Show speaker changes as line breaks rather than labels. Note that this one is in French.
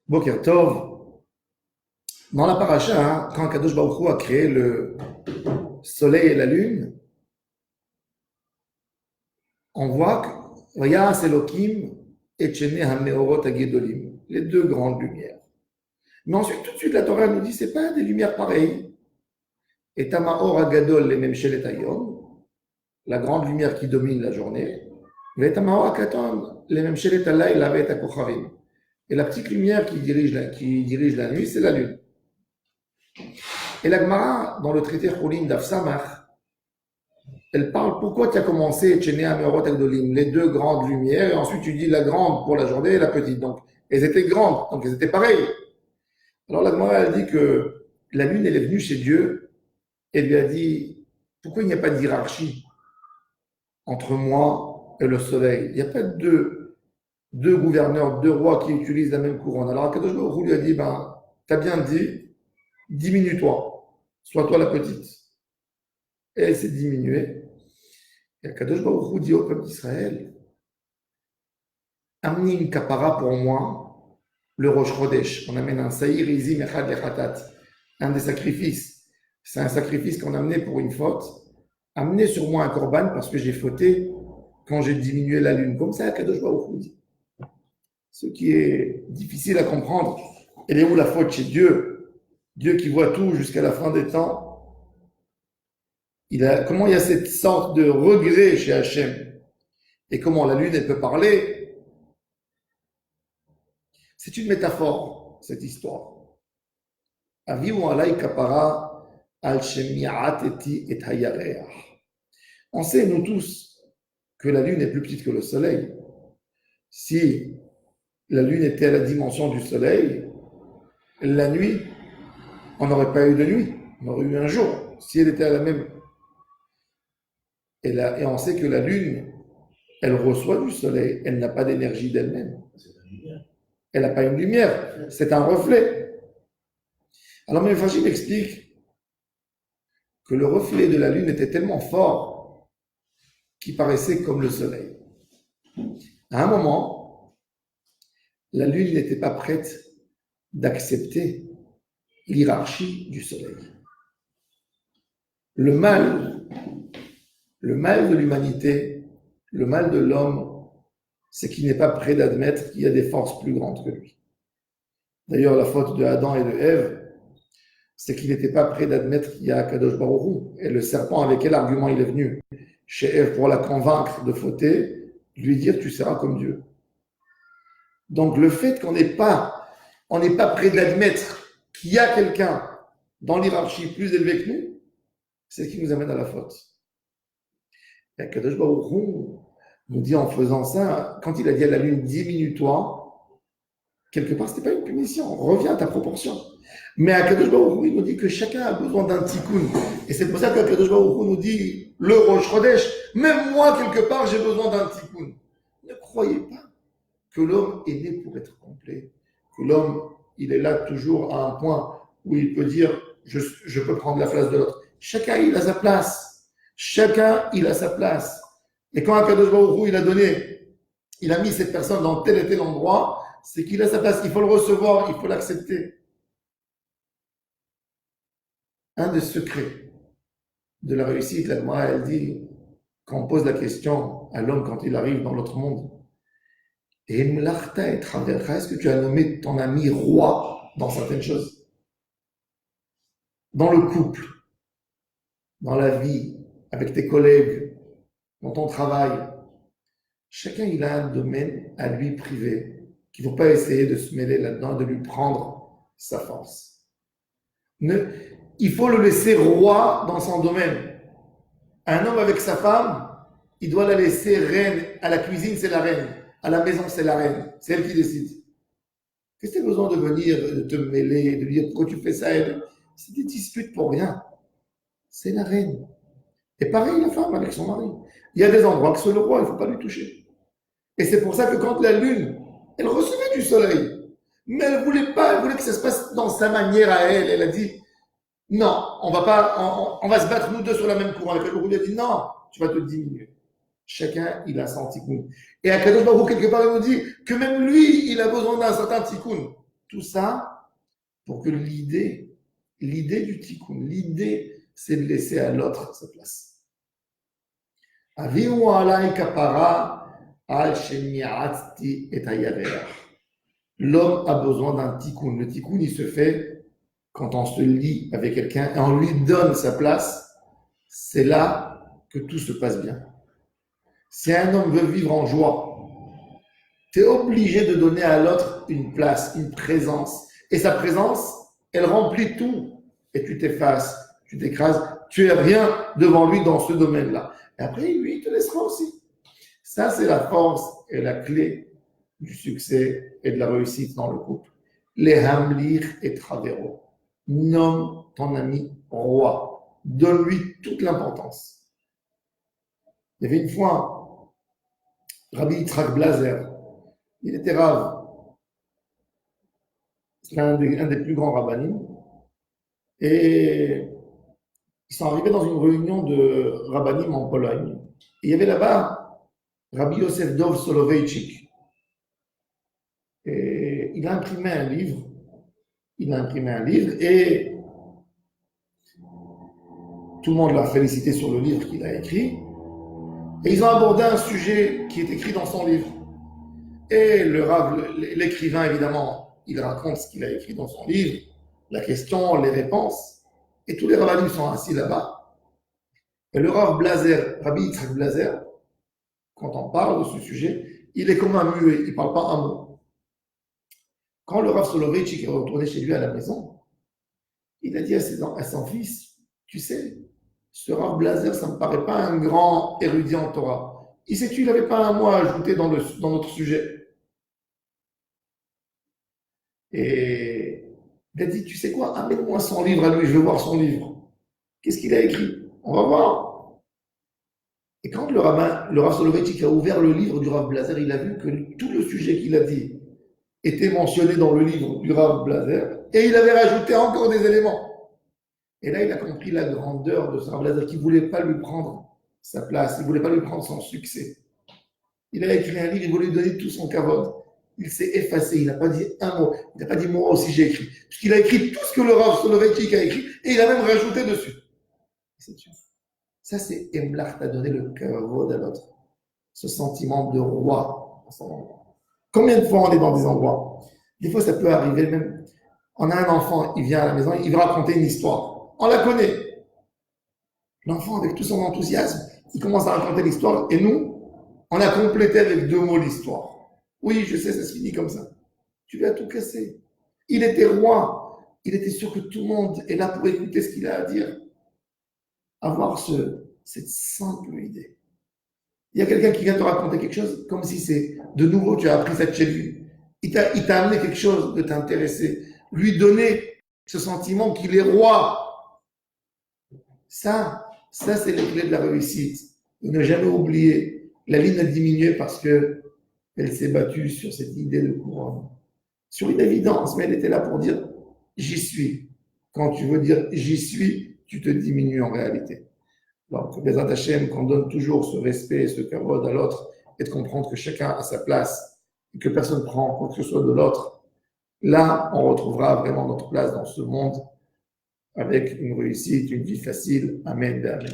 Boker Tov, dans la paracha, quand Kadosh Baruch Hu a créé le soleil et la lune, on voit que Vayas Elokim et Chene HaMeorot HaGedolim, les deux grandes lumières. Mais ensuite, tout de suite, la Torah nous dit c'est pas des lumières pareilles. Et Tamaor HaGadol les Memshelet Hayom, la grande lumière qui domine la journée, et Tamaor HaKaton les Memshelet Halayla Ve'et HaKochavim. Et la petite lumière qui dirige la nuit, c'est la lune. Et la Gemara, dans le traité Choulin d'Afsamach, elle parle pourquoi tu as commencé Tchénéa Meorot Agdolim, les deux grandes lumières, et ensuite tu dis la grande pour la journée et la petite. Donc, elles étaient grandes, donc elles étaient pareilles. Alors la Gemara, elle dit que la lune, elle est venue chez Dieu et lui a dit pourquoi il n'y a pas de hiérarchie entre moi et le soleil? Il n'y a pas deux gouverneurs, deux rois qui utilisent la même couronne. Alors Akadosh Baruch Hu lui a dit t'as bien dit, diminue-toi, sois toi la petite. Et elle s'est diminuée. Et Akadosh Baruch Hu dit au peuple d'Israël, amenez une kapara pour moi, le Rosh Chodesh. On amène un saïr izim echad lechatat, un des sacrifices. C'est un sacrifice qu'on amenait pour une faute. Amenez sur moi un korban parce que j'ai fauté quand j'ai diminué la lune. Comme ça, Akadosh Baruch Hu dit. Ce qui est difficile à comprendre, elle est où la faute chez Dieu? Dieu qui voit tout jusqu'à la fin des temps. Comment il y a cette sorte de regret chez Hachem? Et comment la lune, elle peut parler? C'est une métaphore, cette histoire. Aviu alay kapara al shemi'ateti et hayareach. On sait, nous tous, que la lune est plus petite que le soleil. Si la lune était à la dimension du soleil, la nuit, on n'aurait pas eu de nuit, on aurait eu un jour. Si elle était à la même. Et on sait que la lune, elle reçoit du soleil, elle n'a pas d'énergie d'elle-même. Elle n'a pas une lumière, c'est un reflet. Alors Mephashim explique que le reflet de la lune était tellement fort qu'il paraissait comme le soleil. À un moment, la lune n'était pas prête d'accepter l'hiérarchie du soleil. Le mal de l'humanité, le mal de l'homme, c'est qu'il n'est pas prêt d'admettre qu'il y a des forces plus grandes que lui. D'ailleurs, la faute de Adam et de Ève, c'est qu'il n'était pas prêt d'admettre qu'il y a Kadosh Baruch Hu. Et le serpent, avec quel argument il est venu chez Ève pour la convaincre de fauter, lui dire tu seras comme Dieu. Donc le fait qu'on n'est pas prêt d'admettre qu'il y a quelqu'un dans l'hierarchie plus élevée que nous, c'est ce qui nous amène à la faute. Et Kadosh Baruch Hu nous dit en faisant ça, quand il a dit à la lune diminue-toi, quelque part, ce n'était pas une punition. Reviens à ta proportion. Mais à Kadosh Baruch Hu, il nous dit que chacun a besoin d'un tikkun. Et c'est pour ça que Kadosh Baruch Hu nous dit le Rosh Chodesh, même moi, quelque part, j'ai besoin d'un tikkun. Ne croyez pas que l'homme est né pour être complet. Que l'homme, il est là toujours à un point où il peut dire je peux prendre la place de l'autre. Chacun, il a sa place. Chacun, il a sa place. Et quand Kadosh Baruch Hu, il a mis cette personne dans tel et tel endroit, c'est qu'il a sa place, il faut le recevoir, il faut l'accepter. Un des secrets de la réussite, la Gemara, elle dit, quand on pose la question à l'homme quand il arrive dans l'autre monde, est-ce que tu as nommé ton ami roi dans certaines choses? Dans le couple, dans la vie, avec tes collègues, dans ton travail, chacun il a un domaine à lui privé, qu'il ne faut pas essayer de se mêler là-dedans, de lui prendre sa force. Il faut le laisser roi dans son domaine. Un homme avec sa femme, il doit la laisser reine. À la cuisine, c'est la reine. À la maison, c'est la reine. C'est elle qui décide. Qu'est-ce que tu as besoin de venir, de te mêler, de lui dire pourquoi tu fais ça? C'est des disputes pour rien. C'est la reine. Et pareil, la femme avec son mari. Il y a des endroits que c'est le roi, il ne faut pas lui toucher. Et c'est pour ça que quand la lune, elle recevait du soleil, mais elle voulait que ça se passe dans sa manière à elle. Elle a dit, non, on va se battre nous deux sur la même couronne. Et le lui a dit, non, tu vas te diminuer. Chacun, il a son tikkun. Et Akadosh Baruch Hu, quelque part, il nous dit que même lui, il a besoin d'un certain tikkun. Tout ça pour que l'idée du tikkun, l'idée, c'est de laisser à l'autre sa place. Avihu alai kapara al shemi'atzti et hayaveach. L'homme a besoin d'un tikkun. Le tikkun, il se fait quand on se lie avec quelqu'un et on lui donne sa place. C'est là que tout se passe bien. Si un homme veut vivre en joie, tu es obligé de donner à l'autre une place, une présence. Et sa présence, elle remplit tout. Et tu t'effaces, tu t'écrases, tu es rien devant lui dans ce domaine-là. Et après, lui, il te laissera aussi. Ça, c'est la force et la clé du succès et de la réussite dans le couple. Les hamlir et travero. Nomme ton ami roi. Donne-lui toute l'importance. Il y avait une fois Rabbi Yitzhak Blazer. Il était rave. C'était un des plus grands rabbinim. Et ils sont arrivés dans une réunion de rabbinim en Pologne. Et il y avait là-bas Rabbi Yosef Dov Soloveitchik. Et il a imprimé un livre. Et tout le monde l'a félicité sur le livre qu'il a écrit. Et ils ont abordé un sujet qui est écrit dans son livre. Et le Rav, l'écrivain, évidemment, il raconte ce qu'il a écrit dans son livre, la question, les réponses. Et tous les rabbinim sont assis là-bas. Et le Rav Blazer, Rabbi Yitzhak Blazer, quand on parle de ce sujet, il est comme un muet, il ne parle pas un mot. Quand le Rav Soloveitchik est retourné chez lui à la maison, il a dit à son fils, tu sais, ce Rav Blazer, ça ne me paraît pas un grand érudit en Torah. Il n'avait pas un mot à ajouter dans notre sujet. Et il a dit, tu sais quoi, amène-moi son livre à lui, je veux voir son livre. Qu'est-ce qu'il a écrit? On va voir. Et quand le Rav Soloveitchik a ouvert le livre du Rav Blazer, il a vu que tout le sujet qu'il a dit était mentionné dans le livre du Rav Blazer, et il avait rajouté encore des éléments. Et là, il a compris la grandeur de ce Rav Blazer, qui ne voulait pas lui prendre sa place, il ne voulait pas lui prendre son succès. Il a écrit un livre, il voulait lui donner tout son kavod. Il s'est effacé, il n'a pas dit un mot, il n'a pas dit moi aussi j'ai écrit. Puisqu'il a écrit tout ce que le Rav Soloveitchik a écrit, et il a même rajouté dessus. C'est sûr. Ça, c'est Emlach t'a donné le kavod à l'autre. Ce sentiment de roi dans son endroit. Combien de fois on est dans des endroits? Des fois, ça peut arriver même. On a un enfant, il vient à la maison, il va raconter une histoire. On la connaît. L'enfant, avec tout son enthousiasme, il commence à raconter l'histoire, et nous, on a complété avec 2 mots l'histoire. Oui, je sais, ça se finit comme ça. Tu lui as tout cassé. Il était roi. Il était sûr que tout le monde est là pour écouter ce qu'il a à dire. Avoir cette simple idée. Il y a quelqu'un qui vient te raconter quelque chose, comme si c'est de nouveau, tu as appris ça de chez lui. Il t'a amené quelque chose de t'intéresser. Lui donner ce sentiment qu'il est roi. Ça c'est les clés de la réussite. Ne jamais oublier. La ligne a diminué parce que elle s'est battue sur cette idée de couronne. Sur une évidence, mais elle était là pour dire j'y suis. Quand tu veux dire j'y suis, tu te diminues en réalité. Donc, Bezrat Hashem, qu'on donne toujours ce respect, ce kavod à l'autre, et de comprendre que chacun a sa place, et que personne ne prend quoi que ce soit de l'autre. Là, on retrouvera vraiment notre place dans ce monde avec une réussite, une vie facile. Amen. Amen.